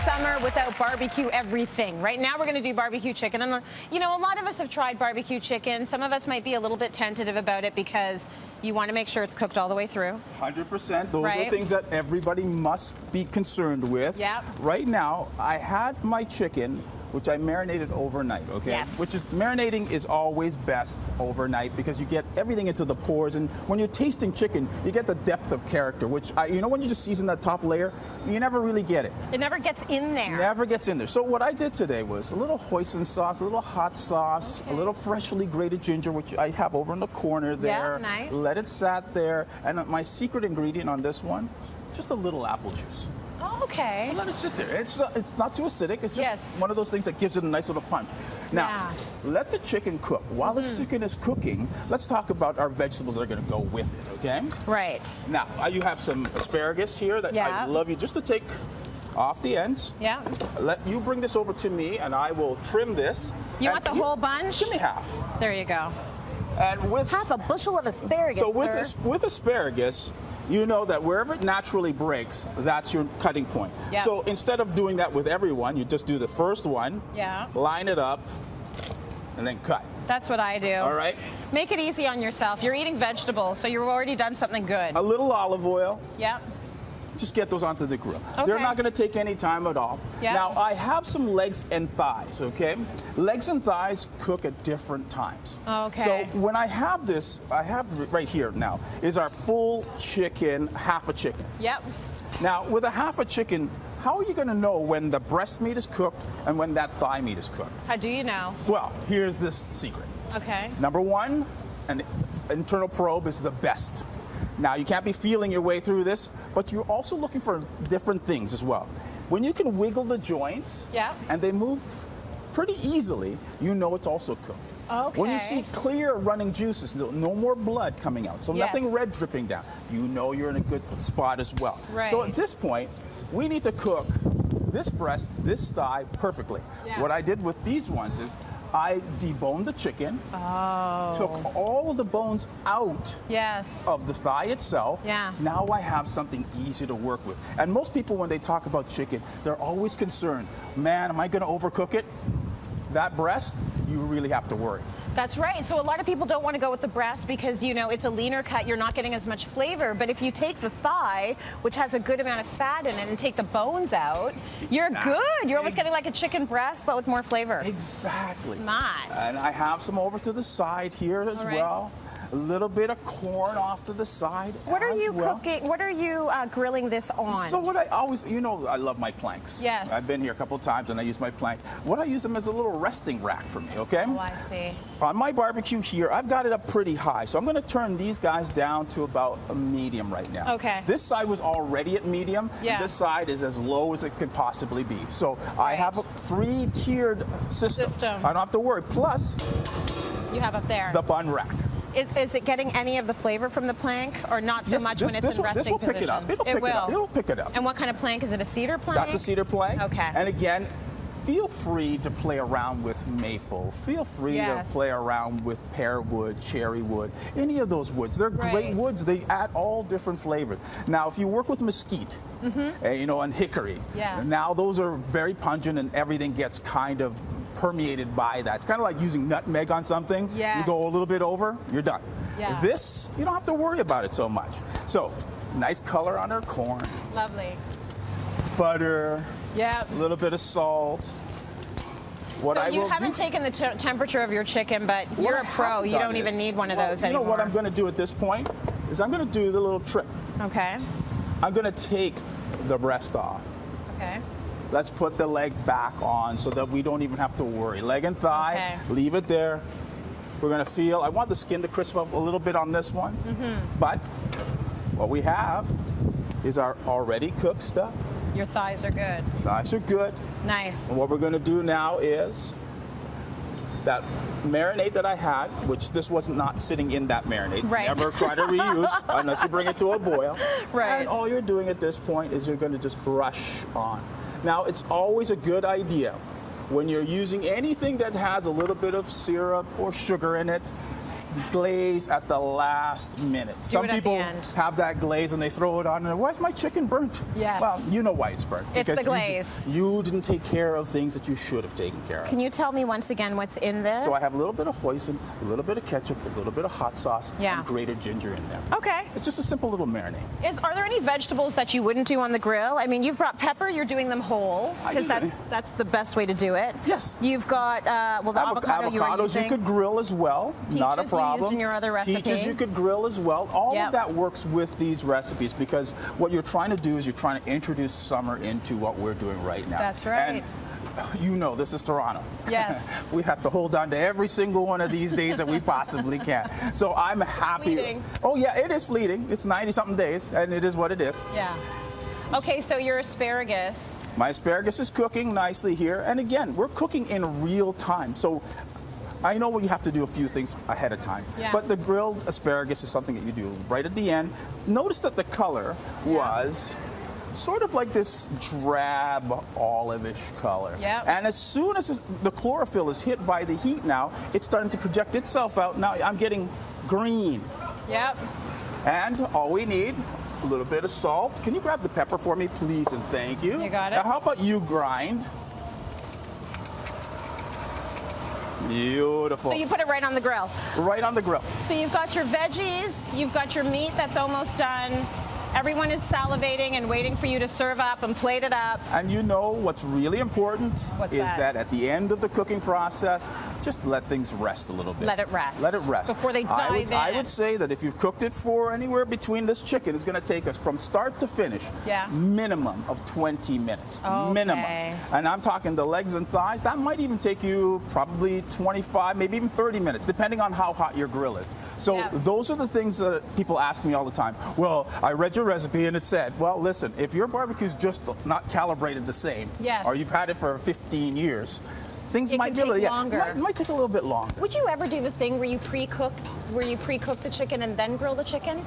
summer without barbecue everything. Right now we're going to do barbecue chicken. And, you know, a lot of us have tried barbecue chicken. Some of us might be a little bit tentative about it because you want to make sure it's cooked all the way through. 100%. Those Right. are things that everybody must be concerned with. Yep. Right now, I had my chicken, which I marinated overnight, okay? Yes. Which is, marinating is always best overnight because you get everything into the pores, and when you're tasting chicken, you get the depth of character, which, you know, when you just season that top layer, you never really get it. It never gets in there. Never gets in there. So what I did today was a little hoisin sauce, a little hot sauce, a little freshly grated ginger, which I have over in the corner there. Yeah, nice. Let it sat there, and my secret ingredient on this one, just a little apple juice. Oh, okay. So let it sit there. It's not too acidic. It's just Yes. one of those things that gives it a nice little punch. Now, let the chicken cook. While the chicken is cooking, let's talk about our vegetables that are going to go with it, okay? Right. Now, you have some asparagus here that Yeah. I'd love you just to take off the ends. Yeah. Let you bring this over to me, and I will trim this. You And want the whole bunch? Give me half. There you go. And with Half a bushel of asparagus, so sir. with asparagus, you know that wherever it naturally breaks, that's your cutting point. Yeah. So instead of doing that with everyone, you just do the first one, Yeah. line it up, and then cut. That's what I do. All right? Make it easy on yourself. You're eating vegetables, so you've already done something good. A little olive oil. Yeah. Just get those onto the grill. Okay. They're not going to take any time at all. Yeah. Now, I have some legs and thighs, okay? Legs and thighs cook at different times. Okay. So when I have this, I have right here now, is our full chicken, half a chicken. Yep. Now, with a half a chicken, how are you going to know when the breast meat is cooked and when that thigh meat is cooked? How do you know? Well, here's this secret. Okay. Number one, an internal probe is the best. Now, you can't be feeling your way through this, but you're also looking for different things as well. When you can wiggle the joints Yeah. and they move pretty easily, you know it's also cooked. Okay. When you see clear running juices, no more blood coming out, so Yes. nothing red dripping down, you know you're in a good spot as well. Right. So at this point, we need to cook this breast, this thigh perfectly. Yeah. What I did with these ones is I deboned the chicken, took all the bones out Yes. of the thigh itself. Yeah. Now I have something easy to work with. And most people, when they talk about chicken, they're always concerned, man, am I going to overcook it? That breast, you really have to worry. That's right. So a lot of people don't want to go with the breast because, you know, it's a leaner cut. You're not getting as much flavor. But if you take the thigh, which has a good amount of fat in it, and take the bones out, you're good. You're almost getting like a chicken breast, but with more flavor. Exactly. Smart. And I have some over to the side here as All right. well. A little bit of corn off to the side. What are as you well. cooking? What are you grilling this on? So what I always, you know, I love my planks. Yes. I've been here a couple of times and I use my planks. What I use them as a little resting rack for me, okay? Oh, I see. On my barbecue here, I've got it up pretty high. So I'm going to turn these guys down to about a medium right now. Okay. This side was already at medium. Yeah. This side is as low as it could possibly be. So I have a 3-tiered system. I don't have to worry. Plus, You have up there. the bun rack. Is it getting any of the flavor from the plank, or not so Yes, much this- when it's this in will- resting this will position? pick it up. It'll pick it up. It'll pick it up. And what kind of plank is it? A cedar plank? That's a cedar plank. Okay. And again, feel free to play around with maple. Feel free Yes. to play around with pear wood, cherry wood, any of those woods. They're great Right. woods. They add all different flavors. Now, if you work with mesquite, you know, and hickory, Yeah. now those are very pungent and everything gets kind of permeated by that. It's kind of like using nutmeg on something. Yes. You go a little bit over, you're done. Yeah. This, you don't have to worry about it so much. So, nice color on our corn, Lovely. butter, Yeah. a little bit of salt. What So I you will haven't do, taken the temperature of your chicken, but what you're I a pro. haven't You done don't even is- need one of well, those you anymore. know what I'm going to do at this point is I'm going to do the little trick. Okay. I'm going to take the breast off. Okay. Let's put the leg back on so that we don't even have to worry. Leg and thigh, Okay. leave it there. We're going to feel, I want the skin to crisp up a little bit on this one. But what we have is our already cooked stuff. Your thighs are good. Thighs are good. Nice. And what we're going to do now is that marinade that I had, which this was not sitting in that marinade. Right. Never try to reuse unless you bring it to a boil. Right. And all you're doing at this point is you're going to just brush on. Now, it's always a good idea when you're using anything that has a little bit of syrup or sugar in it, glaze at the last minute. Some it at the people end. have that glaze and they throw it on and why's my chicken burnt? Yes. Well, you know why it's burnt. It's because the glaze. You didn't take care of things that you should have taken care of. Can you tell me once again what's in this? So I have a little bit of hoisin, a little bit of ketchup, a little bit of hot sauce, and grated ginger in there. Okay. It's just a simple little marinade. Are there any vegetables that you wouldn't do on the grill? I mean, you've brought pepper, you're doing them whole, because that's the best way to do it. Yes. You've got, well, the avocado you were using. You could grill as well, not a problem. Peaches you used in your other recipe. Peaches you could grill as well. All of that works with these recipes because what you're trying to do is you're trying to introduce summer into what we're doing right now. That's right. And you know, this is Toronto. Yes. We have to hold on to every single one of these days that we possibly can. So I'm happy. It's fleeting. Oh yeah, it is fleeting. It's 90-something days, and it is what it is. Yeah. Okay, so your asparagus. My asparagus is cooking nicely here. And again, we're cooking in real time. So I know you have to do a few things ahead of time. Yeah. But the grilled asparagus is something that you do right at the end. Notice that the color was sort of like this drab olive-ish color. Yep. And as soon as the chlorophyll is hit by the heat now, it's starting to project itself out. Now I'm getting green. Yep. And all we need, a little bit of salt. Can you grab the pepper for me, please, and thank you. You got it. Now, how about you grind? Beautiful. So you put it right on the grill. Right on the grill. So you've got your veggies, you've got your meat that's almost done. Everyone is salivating and waiting for you to serve up and plate it up. And you know what's really important is that at the end of the cooking process, just let things rest a little bit. Let it rest. Let it rest. Before they dive in. I would say that if you've cooked it for anywhere between this chicken, it's going to take us from start to finish, minimum of 20 minutes. Okay. Minimum. And I'm talking the legs and thighs, that might even take you probably 25, maybe even 30 minutes, depending on how hot your grill is. So those are the things that people ask me all the time. Well, I read your recipe and it said, well, listen, if your barbecue's just not calibrated the same, or you've had it for 15 years, things might be longer. It might take a little bit longer. Would you ever do the thing where you pre-cook the chicken and then grill the chicken?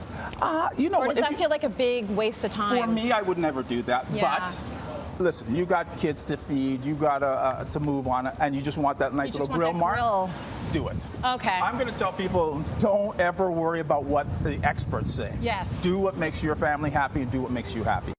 You know, or does that feel like a big waste of time? For me, I would never do that. Yeah. But listen, you got kids to feed, you got to move on, and you just want that nice little grill mark. Do it. Okay. I'm going to tell people, don't ever worry about what the experts say. Yes. Do what makes your family happy and do what makes you happy.